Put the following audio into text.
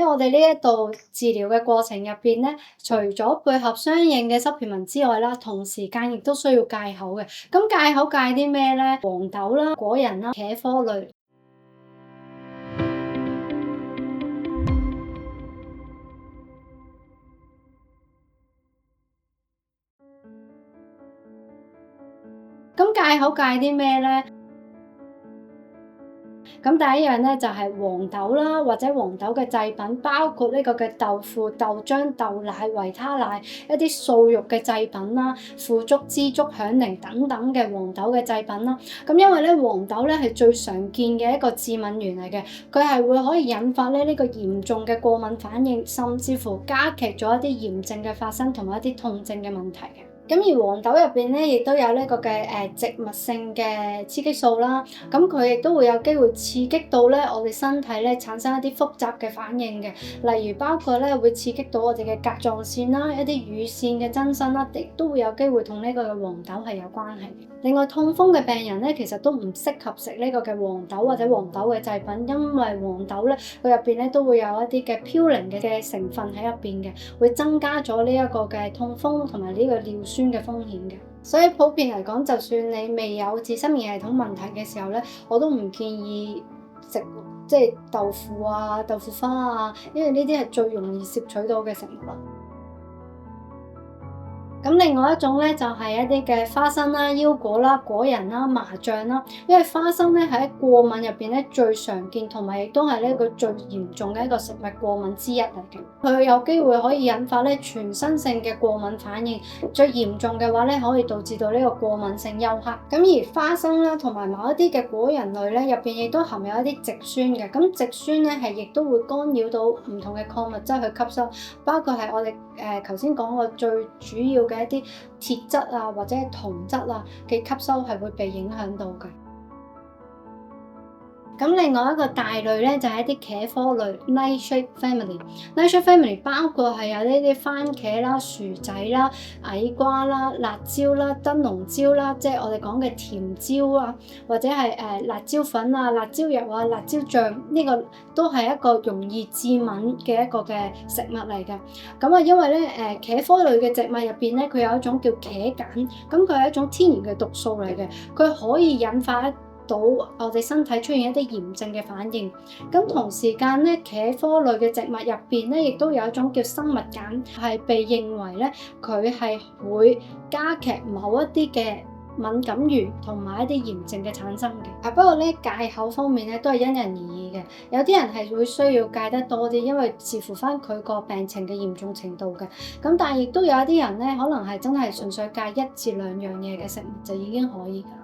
我哋呢一度治療嘅過程入邊咧，除咗配合相應嘅supplement之外啦，同時間亦都需要戒口嘅。咁戒口戒啲咩咧？黃豆啦、果仁啦、茄科類。咁戒口戒啲咩咧？咁第一樣咧就係黃豆啦，或者黃豆嘅製品，包括呢個嘅豆腐、豆漿、豆奶、維他奶，一啲素肉嘅製品啦，腐竹、枝竹、響鈴等等嘅黃豆嘅製品啦。咁因為咧黃豆咧係最常見嘅一個致敏原嚟嘅，佢係會可以引發咧呢個嚴重嘅過敏反應，甚至乎加劇咗一啲炎症嘅發生同埋一啲痛症嘅問題嘅。咁而黃豆入邊咧，亦都有呢個嘅植物性嘅雌激素啦，咁佢亦都會有機會刺激到咧我哋身體咧產生一啲複雜嘅反應嘅，例如包括咧會刺激到我哋嘅甲狀腺啦、一啲乳腺嘅增生啦，亦都會有機會同呢個嘅黃豆係有關係嘅。另外痛風嘅病人咧，其實都唔適合食呢個嘅黃豆或者黃豆嘅製品，因為黃豆咧佢入邊咧都會有一啲嘅嘌呤嘅成分喺入邊嘅，會增加咗呢一個嘅痛風同埋呢個尿酸嘅風險嘅。所以普遍嚟講，就算你未有自身免疫系統問題嘅時候咧，我都唔建議食即係豆腐啊、豆腐花啊，因為呢啲係最容易攝取到嘅食物啦。咁另外一種咧就係一啲嘅花生啦、腰果啦、果仁啦、麻醬啦，因為花生咧喺過敏入邊咧最常見，同埋亦都係呢個最嚴重嘅一個食物過敏之一嚟嘅。佢有機會可以引發咧全身性嘅過敏反應，最嚴重嘅話咧可以導致到呢個過敏性休克。咁而花生啦同埋某一啲嘅果仁類咧入邊亦都含有一啲植酸嘅，咁植酸咧係亦都會干擾到唔同嘅礦物質去吸收，包括係我哋頭先講過最主要嘅一啲鐵質啊或者係銅質啊嘅吸收係會被影響到嘅。咁另外一個大類咧就係一啲茄科類 nightshade family。nightshade family 包括係有呢啲番茄啦、薯仔啦、矮瓜啦、辣椒啦、燈籠椒啦，即係我哋講嘅甜椒啊，或者係辣椒粉啊、辣椒油啊、辣椒醬，呢個都係一個容易致敏嘅一個嘅食物嚟嘅。咁啊，因為咧茄科類嘅植物入邊咧，佢有一種叫茄鹼，咁佢係一種天然嘅毒素嚟嘅，佢可以引發到我哋身體出現一啲炎症嘅反應。咁同時間咧，茄科類嘅植物入邊咧，亦都有一種叫生物鹼，係被認為咧佢係會加劇某一啲嘅敏感源同埋一啲炎症嘅產生嘅。不過咧戒口方面咧都係因人而異嘅，有啲人係會需要戒得多啲，因為視乎翻佢個病情嘅嚴重程度嘅。咁但係亦都有一啲人咧，可能係真係純粹戒1至2樣嘢嘅食物就已經可以㗎。